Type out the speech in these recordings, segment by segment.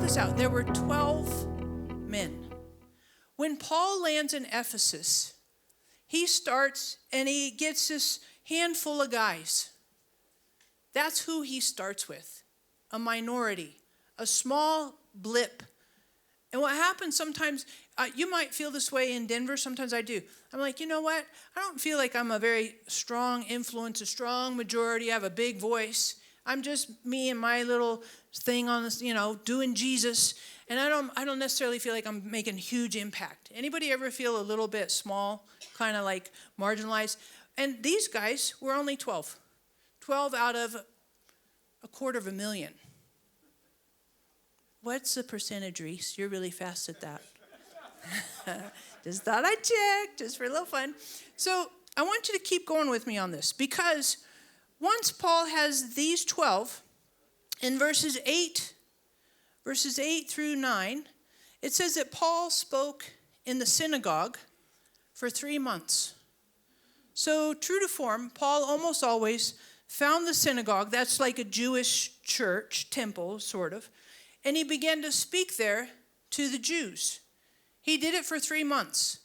this out. There were 12 men. When Paul lands in Ephesus, he starts and he gets this handful of guys. That's who he starts with, a minority, a small blip. And what happens sometimes, you might feel this way in Denver, sometimes I do. I'm like, you know what? I don't feel like I'm a very strong influence, a strong majority. I have a big voice. I'm just me and my little thing on this, doing Jesus. And I don't necessarily feel like I'm making huge impact. Anybody ever feel a little bit small, kind of like marginalized? And these guys were only 12. 12 out of 250,000. What's the percentage, Reese? You're really fast at that. Just thought I'd check, just for a little fun. So I want you to keep going with me on this, because once Paul has these 12, in verses 8 through 9, it says that Paul spoke in the synagogue for 3 months. So true to form, Paul almost always found the synagogue. That's like a Jewish church, temple, sort of. And he began to speak there to the Jews. He did it for 3 months.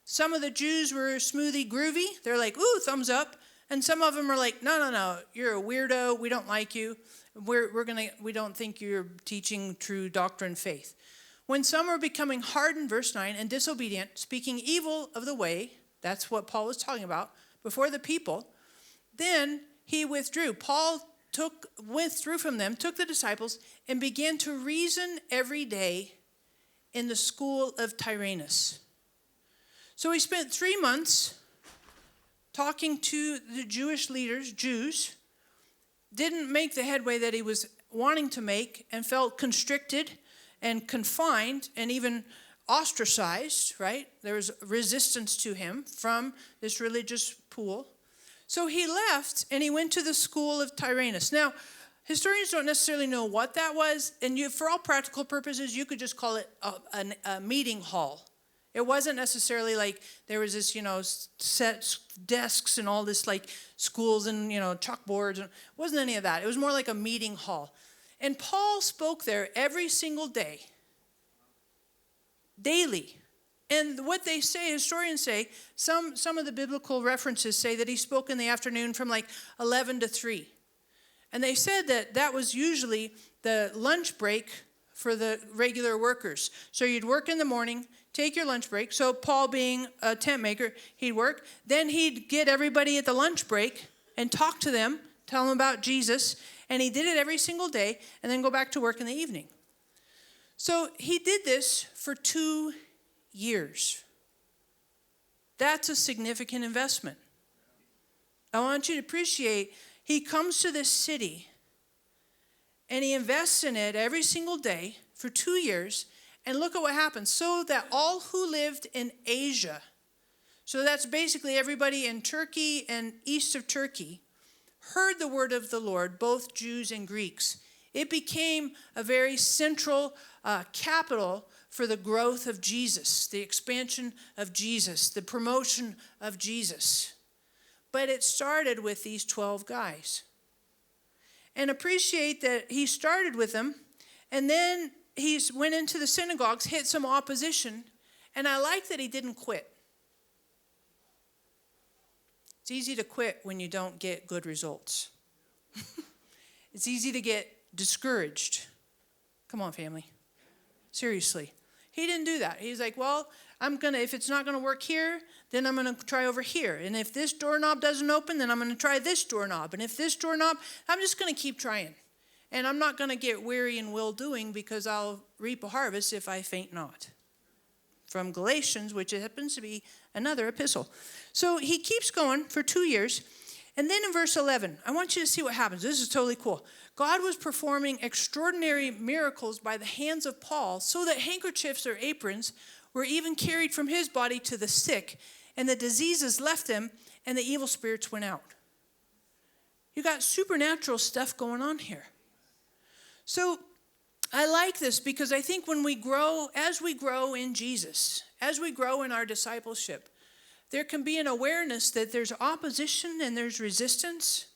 Some of the Jews were smoothie groovy. They're like, ooh, thumbs up. And some of them are like, no, you're a weirdo. We don't like you. We don't think you're teaching true doctrine faith. When some were becoming hardened, verse 9, and disobedient, speaking evil of the way, that's what Paul was talking about, before the people, then he withdrew. Paul withdrew from them, took the disciples, and began to reason every day in the school of Tyrannus. So he spent 3 months talking to the Jewish leaders, Jews, didn't make the headway that he was wanting to make, and felt constricted and confined and even ostracized, right? There was resistance to him from this religious pool. So he left and he went to the school of Tyrannus. Now, historians don't necessarily know what that was, and for all practical purposes, you could just call it a meeting hall. It wasn't necessarily like there was this, set desks and all this like schools and, chalkboards. It wasn't any of that. It was more like a meeting hall. And Paul spoke there every single day, daily. And what they say, historians say, some of the biblical references say that he spoke in the afternoon from like 11 to 3. And they said that was usually the lunch break for the regular workers. So you'd work in the morning, take your lunch break. So Paul, being a tent maker, he'd work. Then he'd get everybody at the lunch break and talk to them, tell them about Jesus. And he did it every single day, and then go back to work in the evening. So he did this for 2 years. That's a significant investment. I want you to appreciate, he comes to this city and he invests in it every single day for 2 years. And look at what happens. So that all who lived in Asia, so that's basically everybody in Turkey and east of Turkey, heard the word of the Lord, both Jews and Greeks. It became a very central capital for the growth of Jesus, the expansion of Jesus, the promotion of Jesus. But it started with these 12 guys. And appreciate that he started with them, and then he went into the synagogues, hit some opposition, and I like that he didn't quit. It's easy to quit when you don't get good results. It's easy to get discouraged. Come on, family. Seriously. He didn't do that. He's like, well, if it's not going to work here, then I'm going to try over here. And if this doorknob doesn't open, then I'm going to try this doorknob. And if this doorknob, I'm just going to keep trying. And I'm not going to get weary in well-doing, because I'll reap a harvest if I faint not. From Galatians, which happens to be another epistle. So he keeps going for 2 years. And then in verse 11, I want you to see what happens. This is totally cool. God was performing extraordinary miracles by the hands of Paul, so that handkerchiefs or aprons were even carried from his body to the sick, and the diseases left them, and the evil spirits went out. You got supernatural stuff going on here. So I like this, because I think when we grow, as we grow in Jesus, as we grow in our discipleship, there can be an awareness that there's opposition and there's resistance,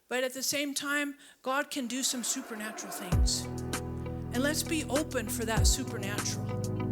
but at the same time, God can do some supernatural things. And let's be open for that supernatural.